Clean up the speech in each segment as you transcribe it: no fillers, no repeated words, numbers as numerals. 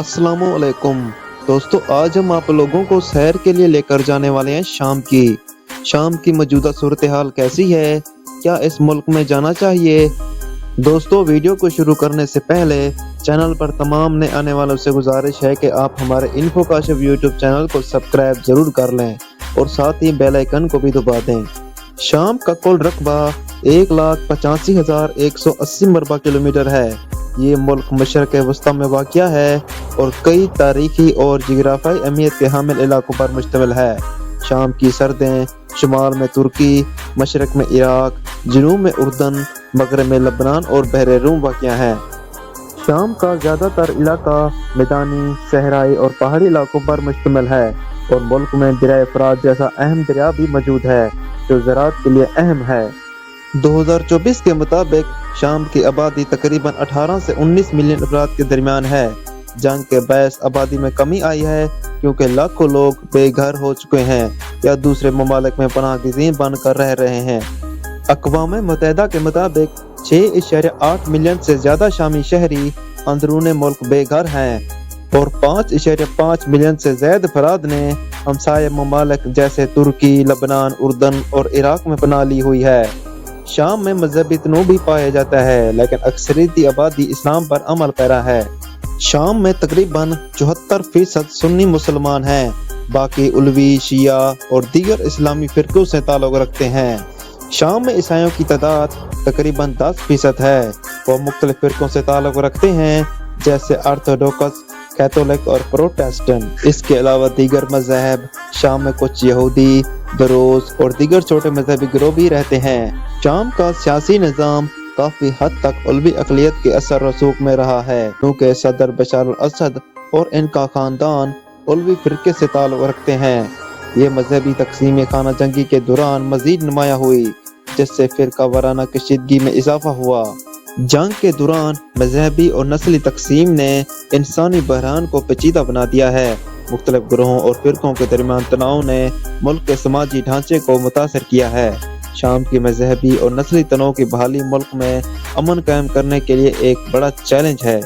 अस्सलामु अलैकुम दोस्तों, आज हम आप लोगों को सैर के लिए लेकर जाने वाले हैं शाम की मौजूदा सूरत हाल कैसी है, क्या इस मुल्क में जाना चाहिए। दोस्तों, वीडियो को शुरू करने से पहले चैनल पर तमाम नए आने वालों से गुजारिश है कि आप हमारे इन्फो काशिफ यूट्यूब चैनल को सब्सक्राइब जरूर कर लें और साथ ही बेल आइकन को भी दबा दें। शाम का कुल रकबा 1,85,180 मरबा किलोमीटर है। ये मुल्क मशरक़ वस्ता में वाक़या है और कई तारीखी और जिग्राफाई अहमियत के हामिल इलाकों पर मुश्तमिल है। शाम की सरदें शुमाल में तुर्की, मशरक़ में इराक, जनूब में उर्दन, मगरब में लबनान और बहरे रूम वाक़या है। शाम का ज़्यादातर इलाका मैदानी, सहराई और पहाड़ी इलाकों पर मुश्तमिल है और मुल्क में दरिया फरात जैसा अहम दरिया भी मौजूद है जो ज़राअत के लिए अहम है। 2024 के मुताबिक शाम की आबादी तकरीबन 18 से 19 मिलियन अफराद के दरमियान है। जंग के बायस आबादी में कमी आई है क्योंकि लाखों लोग बेघर हो चुके हैं या दूसरे ममालिक में पनाहगज़ीन बनकर रह रहे हैं। अक़वाम मुत्तहिदा के मुताबिक 6.8 मिलियन से ज़्यादा शामी शहरी अंदरूने मुल्क बेघर हैं और 5.5 मिलियन से ज़्यादा अफराद ने हमसाया ममालिक जैसे तुर्की, लबनान, उर्दन और इराक में पनाह ली हुई है। शाम में मजहबी तनों भी पाया जाता है लेकिन अक्सरियती आबादी इस्लाम पर अमल पैरा है। शाम में तकरीबन 74% सुन्नी मुसलमान हैं, बाकी उलवी, शिया और दीगर इस्लामी फ़िरक़ों से ताल्लुक़ रखते हैं। शाम में ईसाइयों की तादाद तकरीबन 10% है। वो मुख्तलिफ फ़िरक़ों से ताल्लुक़ रखते हैं जैसे ऑर्थोडॉक्स, कैथोलिक और प्रोटेस्टेंट। इसके अलावा दीगर मज़हब, शाम में कुछ यहूदी, दरोज और दीगर छोटे मजहबी गिरोह भी रहते हैं। शाम का सियासी निज़ाम काफ़ी हद तक उलवी अक़लियत के असर रसूख में रहा है क्योंकि सदर बशार अल-असद और इनका ख़ानदान उलवी फ़िरक़े से ताल्लुक़ रखते हैं। ये मजहबी तक़सीम खाना जंगी के दौरान मज़ीद नुमायाँ हुई जिससे फ़िरक़ा वाराना कशीदगी में इजाफ़ा हुआ। जंग के दौरान मजहबी और नस्ली तक़सीम ने इंसानी बहरान को पेचीदा बना दिया है। मुख्तलिफ ग्रोहों और फ़िरक़ों के दरमियान तनाव ने मुल्क के समाजी ढांचे को मुतासर किया है। शाम की मजहबी और नस्ली तनों की बहाली मुल्क में अमन कायम करने के लिए एक बड़ा चैलेंज है।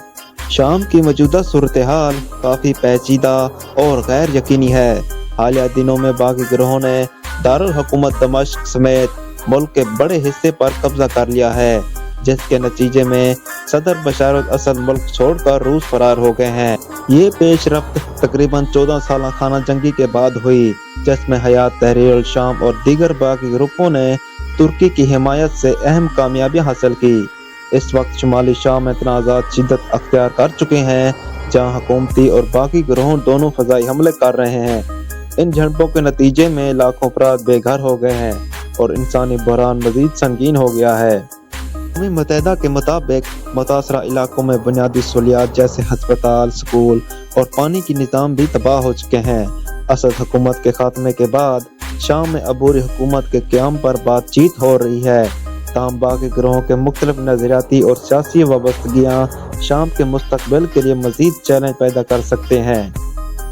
शाम की मौजूदा सूरत हाल काफ़ी पेचीदा और गैर यकीनी है। हालिया दिनों में बागी गिरोहों ने दारुल हुकूमत दमिश्क समेत मुल्क के बड़े हिस्से पर कब्जा कर लिया है जिसके नतीजे में सदर बशार अल-असद मुल्क छोड़कर रूस फरार हो गए हैं। ये पेशरफ्त तकरीबन 14 साल खाना जंगी के बाद हुई जिसमें हयात तहरीर शाम और दीगर बाकी ग्रुपों ने तुर्की की हिमायत से अहम कामयाबियां हासिल की। इस वक्त शुमाली शाम में तनाज़ात शिद्दत अख्तियार कर चुके हैं जहाँ हुकूमती और बाकी ग्रोहों दोनों फ़ज़ाई हमले कर रहे हैं। इन झड़पों के नतीजे में लाखों अफराद बेघर हो गए हैं और इंसानी बहरान मज़ीद संगीन हो गया है। अक़वाम मुत्तहिदा के मुताबिक मुतासरा इलाकों में बुनियादी सहूलियात जैसे हस्पताल, स्कूल और पानी की निज़ाम भी तबाह हो चुके हैं। असद हुकूमत के खात्मे के बाद शाम में अबूरी हुकूमत के क़याम पर बातचीत हो रही है। ताम बाकी ग्रोहों के मुख्तलिफ नज़रियाती और सियासी वाबस्तगियाँ शाम के मुस्तक़बिल के लिए मज़ीद चैलेंज पैदा कर सकते हैं।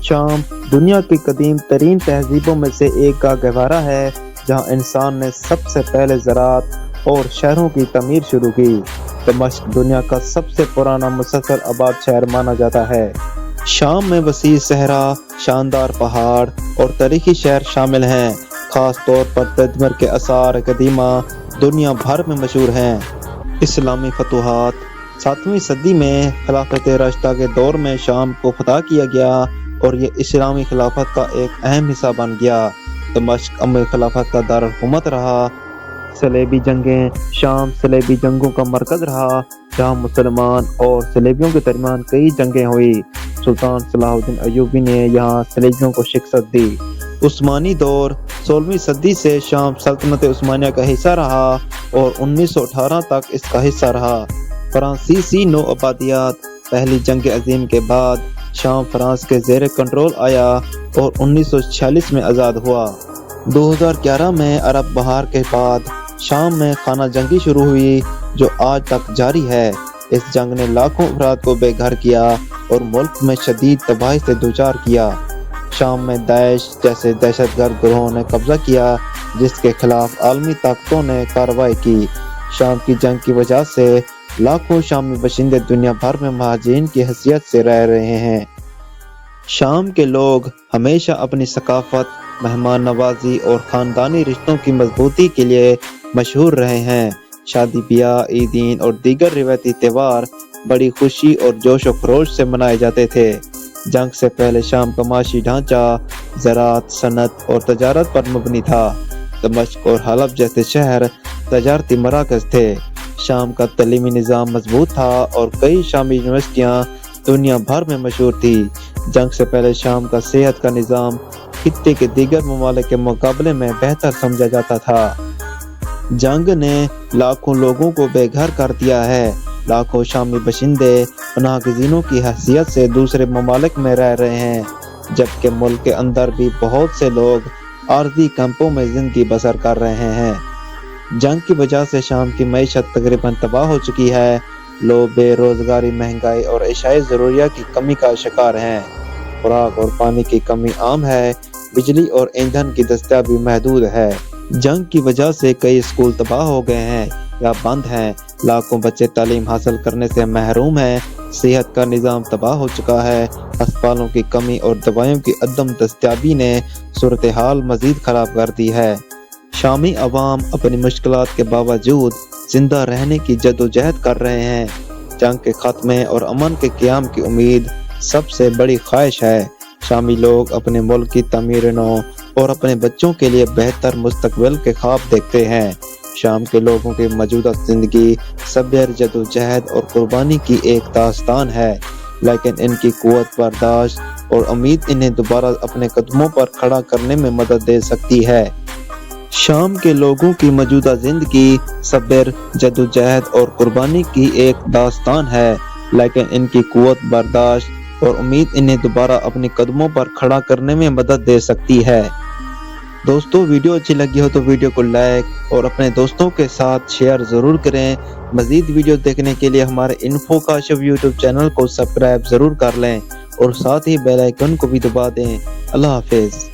शाम दुनिया की कदीम तरीन तहजीबों में से एक का गहवारा है जहाँ इंसान ने सबसे पहले ज़राअत और शहरों की तमीर शुरू की। दमिश्क दुनिया का सबसे पुराना मुसलसल आबाद शहर माना जाता है। शाम में वसी सहरा, शानदार पहाड़ और तारीखी शहर शामिल हैं। ख़ास तौर पर तदमर के आसार कदीमा दुनिया भर में मशहूर हैं। इस्लामी फतूहात 7वीं सदी में खिलाफत राशिदा के दौर में शाम को फतह किया गया और ये इस्लामी खिलाफत का एक अहम हिस्सा बन गया। दमिश्क अमवी खिलाफत का दारुल हुकूमत रहा। सलेबी जंगें शाम सलेबी जंगों का मरकज़ रहा जहाँ मुसलमान और सलेबियों के दरमियान कई जंगें हुई। सुल्तान सलाहुद्दीन अय्यूबी ने यहाँ सलेबियों को शिकस्त दी। उस्मानी दौर 16वीं सदी से शाम सल्तनत उस्मानिया का हिस्सा रहा और 1918 तक इसका हिस्सा रहा। फ्रांसीसी नौ आबादियात पहली जंग अजीम के बाद शाम फ्रांस के ज़ेर कंट्रोल आया और 1946 में आज़ाद हुआ। 2011 में अरब बहार के बाद शाम में खाना जंगी शुरू हुई जो आज तक जारी है। इस जंग ने लाखों अफराद को बेघर किया और मुल्क में शदीद तबाही से दूचार किया। शाम में दाइश जैसे दहशतगर्द ग्रोहों ने कब्जा किया जिसके खिलाफ आलमी ताकतों ने कार्रवाई की। शाम की जंग की वजह से लाखों शामी बशिंदे दुनिया भर में महाजिरीन की हैसियत से रह रहे हैं। شام کے لوگ ہمیشہ اپنی ثقافت، مہمان نوازی اور خاندانی رشتوں کی مضبوطی کے لیے مشہور رہے ہیں۔ شادی بیاہ، عیدین اور دیگر روایتی تہوار بڑی خوشی اور جوش و خروش سے منائے جاتے تھے۔ جنگ سے پہلے شام کا معاشی ڈھانچہ زراعت، صنعت اور تجارت پر مبنی تھا۔ دمشق اور حلب جیسے شہر تجارتی مراکز تھے۔ شام کا تعلیمی نظام مضبوط تھا اور کئی شامی یونیورسٹیاں دنیا بھر میں مشہور تھی۔ جنگ سے پہلے شام کا صحت کا نظام خطے کے دیگر ممالک کے مقابلے میں بہتر سمجھا جاتا تھا۔ جنگ نے لاکھوں لوگوں کو بے گھر کر دیا ہے۔ لاکھوں شامی باشندے پناہ گزینوں کی حیثیت سے دوسرے ممالک میں رہ رہے ہیں، جبکہ ملک کے اندر بھی بہت سے لوگ عارضی کیمپوں میں زندگی بسر کر رہے ہیں۔ جنگ کی وجہ سے شام کی معیشت تقریباً تباہ ہو چکی ہے۔ لوگ بے روزگاری، مہنگائی اور اشیاء ضروریات کی کمی کا شکار ہیں۔ خوراک اور پانی کی کمی عام ہے۔ بجلی اور ایندھن کی دستیابی محدود ہے۔ جنگ کی وجہ سے کئی اسکول تباہ ہو گئے ہیں یا بند ہیں۔ لاکھوں بچے تعلیم حاصل کرنے سے محروم ہیں۔ صحت کا نظام تباہ ہو چکا ہے۔ ہسپتالوں کی کمی اور دوائیوں کی عدم دستیابی نے صورتحال مزید خراب کر دی ہے۔ شامی عوام اپنی مشکلات کے باوجود زندہ رہنے کی جدوجہد کر رہے ہیں۔ جنگ کے خاتمے اور امن کے قیام کی امید سب سے بڑی خواہش ہے۔ شامی لوگ اپنے ملک کی تعمیر نو اور اپنے بچوں کے لیے بہتر مستقبل کے خواب دیکھتے ہیں۔ شام کے لوگوں کی موجودہ زندگی صبر، جدوجہد اور قربانی کی ایک داستان ہے، لیکن ان کی قوت برداشت اور امید انہیں دوبارہ اپنے قدموں پر کھڑا کرنے میں مدد دے سکتی ہے۔ شام کے لوگوں کی موجودہ زندگی صبر، جدوجہد اور قربانی کی ایک داستان ہے، لیکن ان کی قوت برداشت اور امید انہیں دوبارہ اپنے قدموں پر کھڑا کرنے میں مدد دے سکتی ہے۔ دوستو، ویڈیو اچھی لگی ہو تو ویڈیو کو لائک اور اپنے دوستوں کے ساتھ شیئر ضرور کریں۔ مزید ویڈیو دیکھنے کے لیے ہمارے انفو کاشف یوٹیوب چینل کو سبسکرائب ضرور کر لیں اور ساتھ ہی بیل آئیکن کو بھی دبا دیں۔ اللہ حافظ۔